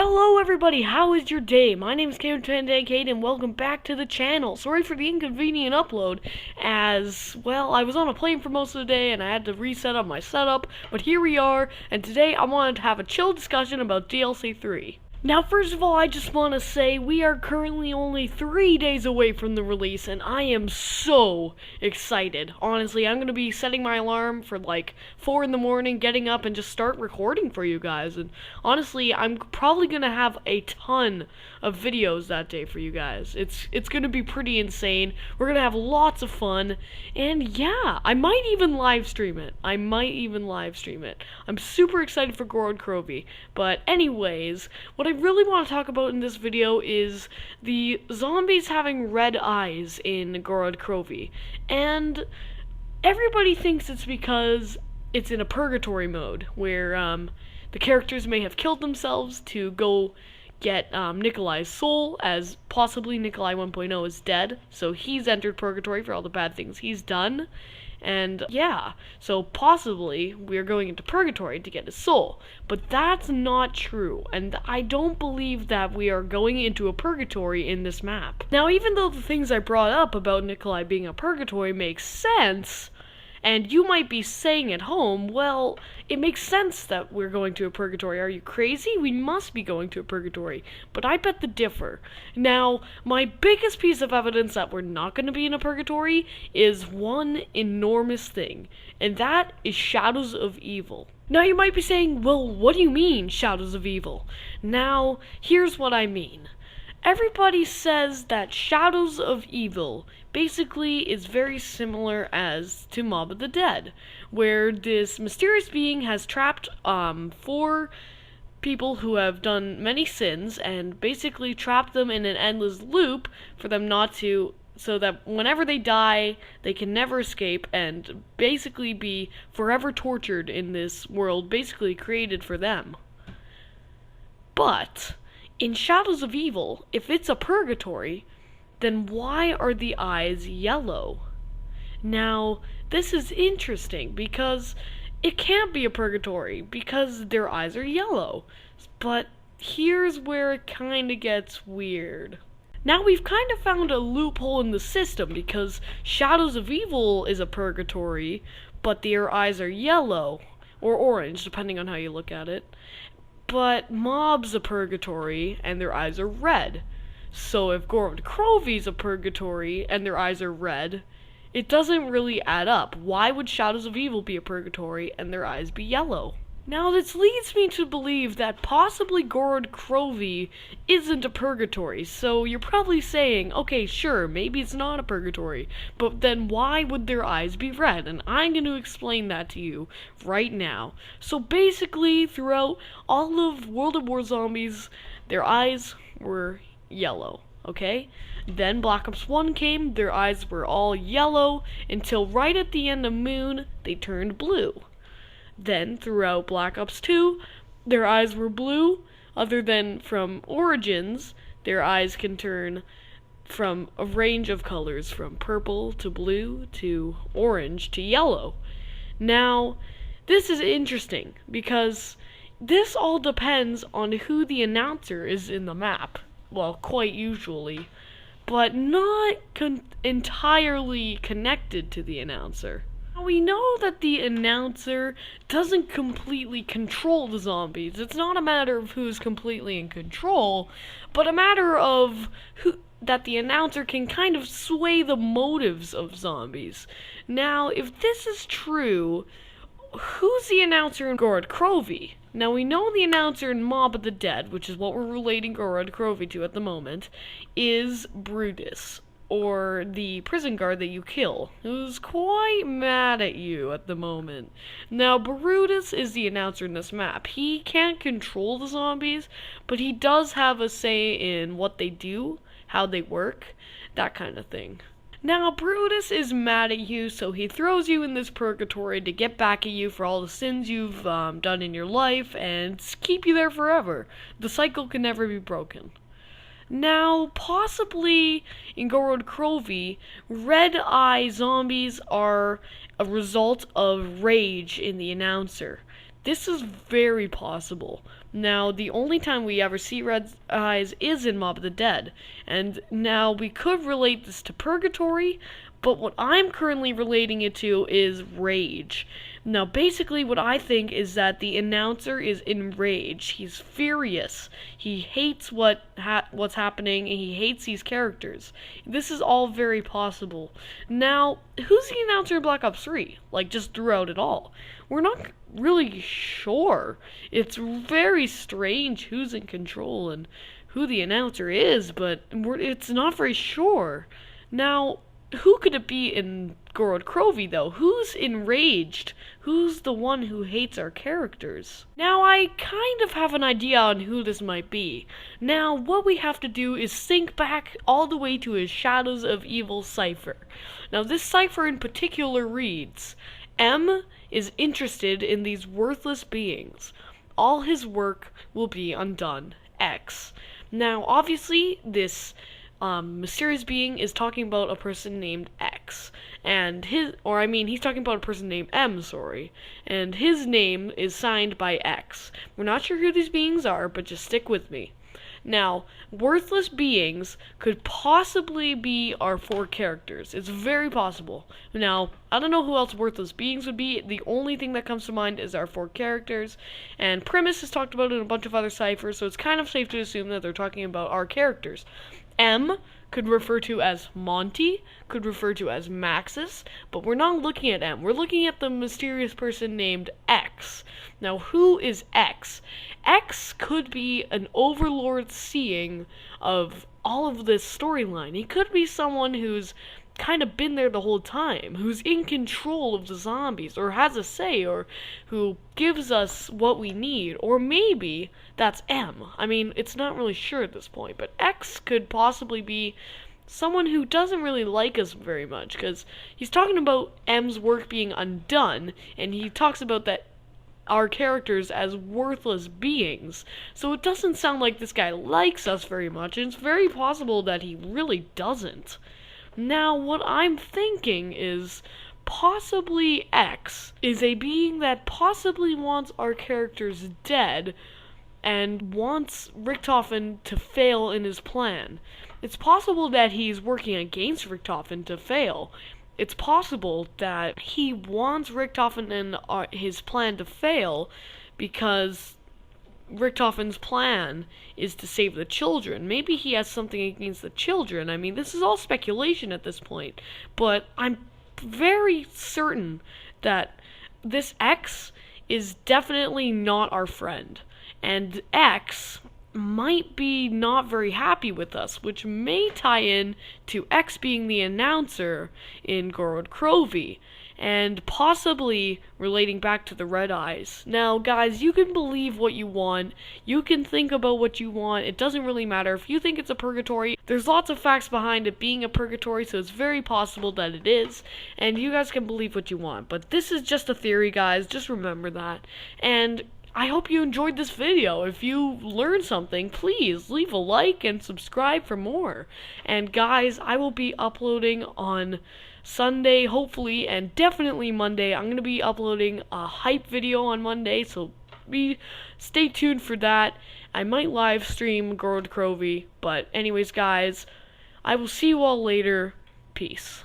Hello everybody, how is your day? My name is Kate and welcome back to the channel. Sorry for the inconvenient upload, as, well, I was on a plane for most of the day and I had to reset up my setup, but here we are, and today I wanted to have a chill discussion about DLC3. Now, first of all, I just want to say we are currently only 3 days away from the release, and I am so excited. Honestly, I'm going to be setting my alarm for like 4 in the morning, getting up, and just start recording for you guys. And honestly, I'm probably going to have a ton of videos that day for you guys. It's going to be pretty insane. We're going to have lots of fun, and yeah, I might even live stream it. I'm super excited for Gorod Krovi. But anyways, what I really want to talk about in this video is the zombies having red eyes in Gorod Krovi. And everybody thinks it's because it's in a purgatory mode, where the characters may have killed themselves to go get Nikolai's soul, as possibly Nikolai 1.0 is dead, so he's entered purgatory for all the bad things he's done. And yeah, so possibly we're going into purgatory to get his soul. But that's not true, and I don't believe that we are going into a purgatory in this map. Now, even though the things I brought up about Nikolai being a purgatory make sense, and you might be saying at home, well, it makes sense that we're going to a purgatory. Are you crazy? We must be going to a purgatory. But I bet the differ. Now, my biggest piece of evidence that we're not going to be in a purgatory is one enormous thing, and that is Shadows of Evil. Now, you might be saying, well, what do you mean, Shadows of Evil? Now, here's what I mean. Everybody says that Shadows of Evil basically is very similar as to Mob of the Dead, where this mysterious being has trapped 4 people who have done many sins and basically trapped them in an endless loop for them not to, so that whenever they die, they can never escape and basically be forever tortured in this world basically created for them. But in Shadows of Evil, if it's a purgatory, then why are the eyes yellow? Now, this is interesting because it can't be a purgatory because their eyes are yellow. But here's where it kind of gets weird. Now, we've kind of found a loophole in the system because Shadows of Evil is a purgatory, but their eyes are yellow, or orange, depending on how you look at it. But Mob's a purgatory, and their eyes are red. So if Gorod Krovi's a purgatory, and their eyes are red, it doesn't really add up. Why would Shadows of Evil be a purgatory, and their eyes be yellow? Now, this leads me to believe that possibly Gorod Krovi isn't a purgatory, so you're probably saying, okay, sure, maybe it's not a purgatory, but then why would their eyes be red? And I'm going to explain that to you right now. So basically, throughout all of World of War Zombies, their eyes were yellow, okay? Then Black Ops 1 came, their eyes were all yellow, until right at the end of Moon, they turned blue. Then, throughout Black Ops 2, their eyes were blue. Other than from Origins, their eyes can turn from a range of colors, from purple to blue to orange to yellow. Now, this is interesting, because this all depends on who the announcer is in the map. Well, quite usually, but not entirely connected to the announcer. We know that the announcer doesn't completely control the zombies. It's not a matter of who's completely in control, but a matter of that the announcer can kind of sway the motives of zombies. Now, if this is true, who's the announcer in Gorod Krovi? Now, we know the announcer in Mob of the Dead, which is what we're relating Gorod Krovi to at the moment, is Brutus, or the prison guard that you kill, who's quite mad at you at the moment. Now, Brutus is the announcer in this map. He can't control the zombies, but he does have a say in what they do, how they work, that kind of thing. Now, Brutus is mad at you, so he throws you in this purgatory to get back at you for all the sins you've done in your life, and keep you there forever. The cycle can never be broken. Now, possibly in Gorod Krovi, red eye zombies are a result of rage in the announcer. This is very possible, Now, the only time we ever see red eyes is in Mob of the Dead. And now we could relate this to Purgatory, but what I'm currently relating it to is rage. Now, basically, what I think is that the announcer is enraged. He's furious. He hates what's happening, and he hates these characters. This is all very possible. Now, who's the announcer in Black Ops 3? Like, just throughout it all. We're not really sure. It's very strange who's in control and who the announcer is, but it's not very sure. Now, who could it be in Gorod Krovi, though? Who's enraged? Who's the one who hates our characters? Now, I kind of have an idea on who this might be. Now, what we have to do is think back all the way to his Shadows of Evil cipher. Now, this cipher in particular reads, M is interested in these worthless beings. All his work will be undone. X. Now, obviously, this mysterious being is talking about a person named X, and he's talking about a person named M, and his name is signed by X. We're not sure who these beings are, but just stick with me. Now, worthless beings could possibly be our 4 characters. It's very possible. Now, I don't know who else worthless beings would be. The only thing that comes to mind is our 4 characters. And Primus is talked about in a bunch of other ciphers, so it's kind of safe to assume that they're talking about our characters. M could refer to as Monty, could refer to as Maxis, but we're not looking at M. We're looking at the mysterious person named X. Now, who is X? X could be an overlord seeing of all of this storyline. He could be someone who's kind of been there the whole time, who's in control of the zombies, or has a say, or who gives us what we need, or maybe that's M. I mean, it's not really sure at this point, but X could possibly be someone who doesn't really like us very much, because he's talking about M's work being undone, and he talks about that our characters as worthless beings, so it doesn't sound like this guy likes us very much, and it's very possible that he really doesn't. Now, what I'm thinking is possibly X is a being that possibly wants our characters dead and wants Richtofen to fail in his plan. It's possible that he's working against Richtofen to fail. It's possible that he wants Richtofen and his plan to fail because Richtofen's plan is to save the children. Maybe he has something against the children. I mean, this is all speculation at this point, but I'm very certain that this X is definitely not our friend, and X might be not very happy with us, which may tie in to X being the announcer in Gorod Krovi, and possibly relating back to the red eyes. Now, guys, you can believe what you want, you can think about what you want, it doesn't really matter. If you think it's a purgatory, there's lots of facts behind it being a purgatory, so it's very possible that it is, and you guys can believe what you want. But this is just a theory, guys, just remember that. And I hope you enjoyed this video. If you learned something, please leave a like and subscribe for more. And guys, I will be uploading on Sunday, hopefully, and definitely Monday. I'm going to be uploading a hype video on Monday, so stay tuned for that. I might live stream Gorod Krovi, but anyways, guys, I will see you all later. Peace.